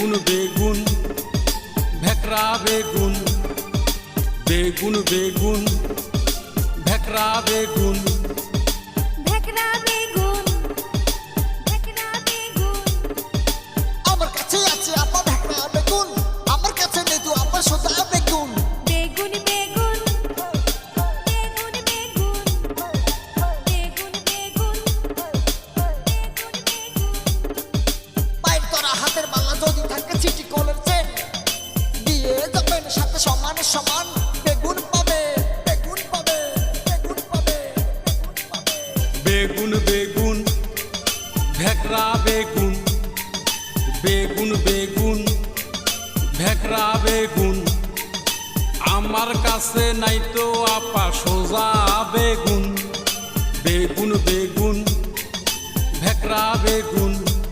বেগুন বেগুন ভেকরা বেগুন বেগুন বেগুন ভেকরা বেগুন ভেকরা বেগুন ভেকরা বেগুন আমার কাছে আছে আপা ভেকরা বেগুন, আমার কাছে নেই তো আপা সোজা বেগুন। বেগুন বেগুন বেগুন বেগুন বেগুন বেগুন বেগুন বেগুন পায়ের তরা হাতের মালা যদি থাকে সিটি কলের চেন দিয়ে যাবেন সাথে সমান সমান বেগুন পাবে বেগুন পাবে বেগুন পাবে বেগুন পাবে। বেগুন বেগুন ভেকরা বেগুন বেগুন বেগুন ভেকরা বেগুন আমার কাছে নাই তো আপা সোজা বেগুন বেগুন বেগুন ভেকরা বেগুন